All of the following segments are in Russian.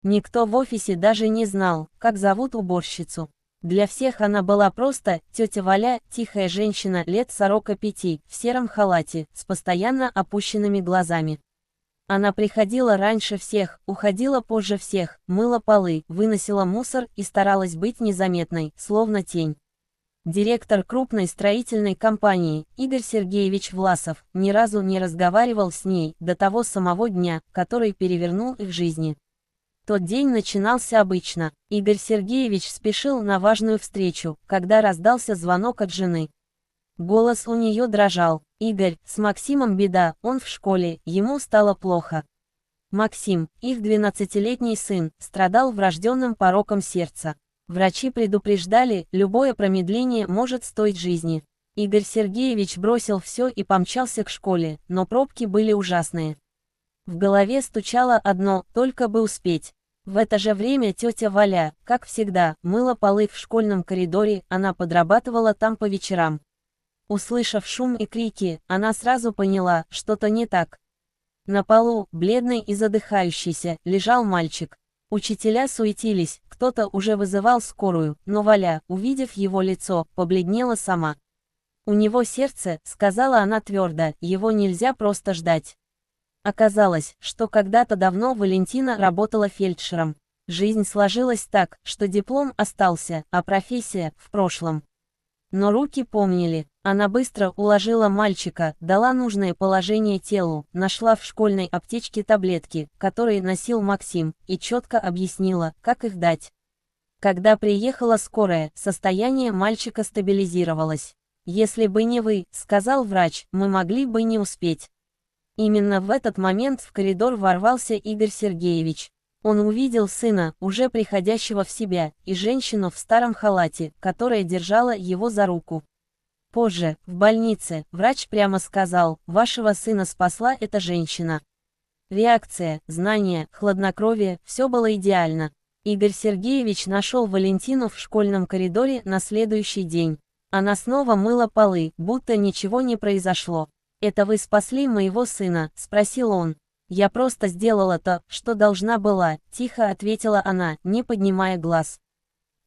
Никто в офисе даже не знал, как зовут уборщицу. Для всех она была просто тетя Валя, тихая женщина лет 45, в сером халате, с постоянно опущенными глазами. Она приходила раньше всех, уходила позже всех, мыла полы, выносила мусор и старалась быть незаметной, словно тень. Директор крупной строительной компании, Игорь Сергеевич Власов, ни разу не разговаривал с ней до того самого дня, который перевернул их жизни. Тот день начинался обычно. Игорь Сергеевич спешил на важную встречу, когда раздался звонок от жены. Голос у нее дрожал. «Игорь, с Максимом беда, он в школе, ему стало плохо». Максим, их 12-летний сын, страдал врожденным пороком сердца. Врачи предупреждали, любое промедление может стоить жизни. Игорь Сергеевич бросил все и помчался к школе, но пробки были ужасные. В голове стучало одно, только бы успеть. В это же время тетя Валя, как всегда, мыла полы в школьном коридоре, она подрабатывала там по вечерам. Услышав шум и крики, она сразу поняла, что-то не так. На полу, бледный и задыхающийся, лежал мальчик. Учителя суетились, кто-то уже вызывал скорую, но Валя, увидев его лицо, побледнела сама. «У него сердце», — сказала она твердо, — «его нельзя просто ждать». Оказалось, что когда-то давно Валентина работала фельдшером. Жизнь сложилась так, что диплом остался, а профессия — в прошлом. Но руки помнили. Она быстро уложила мальчика, дала нужное положение телу, нашла в школьной аптечке таблетки, которые носил Максим, и четко объяснила, как их дать. Когда приехала скорая, состояние мальчика стабилизировалось. «Если бы не вы», — сказал врач, — «мы могли бы не успеть». Именно в этот момент в коридор ворвался Игорь Сергеевич. Он увидел сына, уже приходящего в себя, и женщину в старом халате, которая держала его за руку. Позже, в больнице, врач прямо сказал: «Вашего сына спасла эта женщина». Реакция, знания, хладнокровие – все было идеально. Игорь Сергеевич нашел Валентину в школьном коридоре на следующий день. Она снова мыла полы, будто ничего не произошло. «Это вы спасли моего сына?» – спросил он. «Я просто сделала то, что должна была», – тихо ответила она, не поднимая глаз.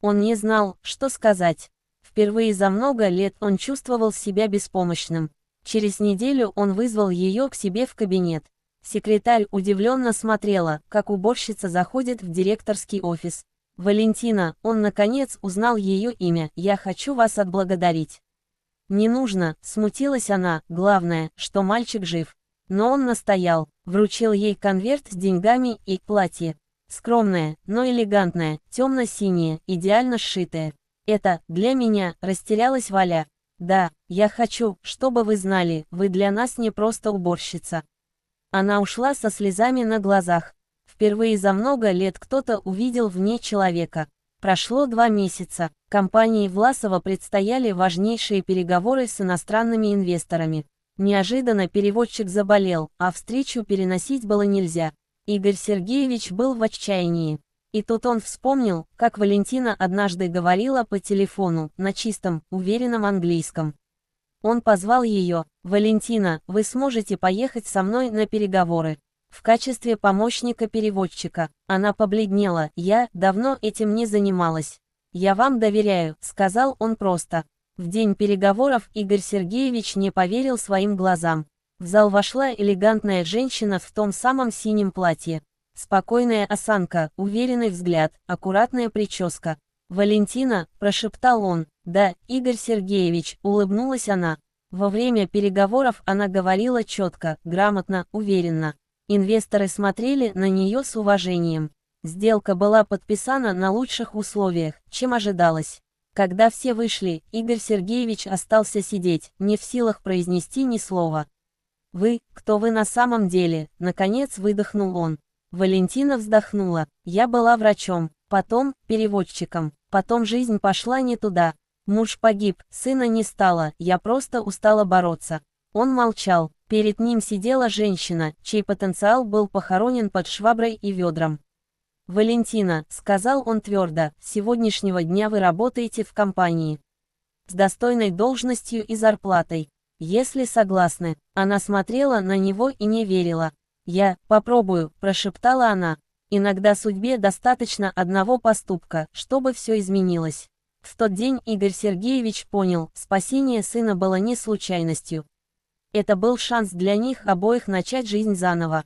Он не знал, что сказать. Впервые за много лет он чувствовал себя беспомощным. Через неделю он вызвал ее к себе в кабинет. Секретарь удивленно смотрела, как уборщица заходит в директорский офис. «Валентина», он наконец узнал ее имя, «я хочу вас отблагодарить». «Не нужно», смутилась она, «главное, что мальчик жив». Но он настоял, вручил ей конверт с деньгами и платье. Скромное, но элегантное, темно-синее, идеально сшитое. «Это, для меня», растерялась Валя. «Да, я хочу, чтобы вы знали, вы для нас не просто уборщица». Она ушла со слезами на глазах. Впервые за много лет кто-то увидел в ней человека. Прошло 2 месяца. Компании Власова предстояли важнейшие переговоры с иностранными инвесторами. Неожиданно переводчик заболел, а встречу переносить было нельзя. Игорь Сергеевич был в отчаянии. И тут он вспомнил, как Валентина однажды говорила по телефону, на чистом, уверенном английском. Он позвал ее: «Валентина, вы сможете поехать со мной на переговоры?» В качестве помощника-переводчика. Она побледнела: «Я давно этим не занималась». «Я вам доверяю», — сказал он просто. В день переговоров Игорь Сергеевич не поверил своим глазам. В зал вошла элегантная женщина в том самом синем платье. Спокойная осанка, уверенный взгляд, аккуратная прическа. «Валентина», — прошептал он. «Да, Игорь Сергеевич», — улыбнулась она. Во время переговоров она говорила четко, грамотно, уверенно. Инвесторы смотрели на нее с уважением. Сделка была подписана на лучших условиях, чем ожидалось. Когда все вышли, Игорь Сергеевич остался сидеть, не в силах произнести ни слова. «Вы, кто вы на самом деле?» – наконец выдохнул он. Валентина вздохнула. «Я была врачом, потом переводчиком, потом жизнь пошла не туда. Муж погиб, сына не стало, я просто устала бороться». Он молчал. Перед ним сидела женщина, чей потенциал был похоронен под шваброй и ведром. «Валентина», — сказал он твердо, — «с сегодняшнего дня вы работаете в компании. С достойной должностью и зарплатой. Если согласны». Она смотрела на него и не верила. «Я попробую», — прошептала она. Иногда судьбе достаточно одного поступка, чтобы все изменилось. В тот день Игорь Сергеевич понял, спасение сына было не случайностью. Это был шанс для них обоих начать жизнь заново.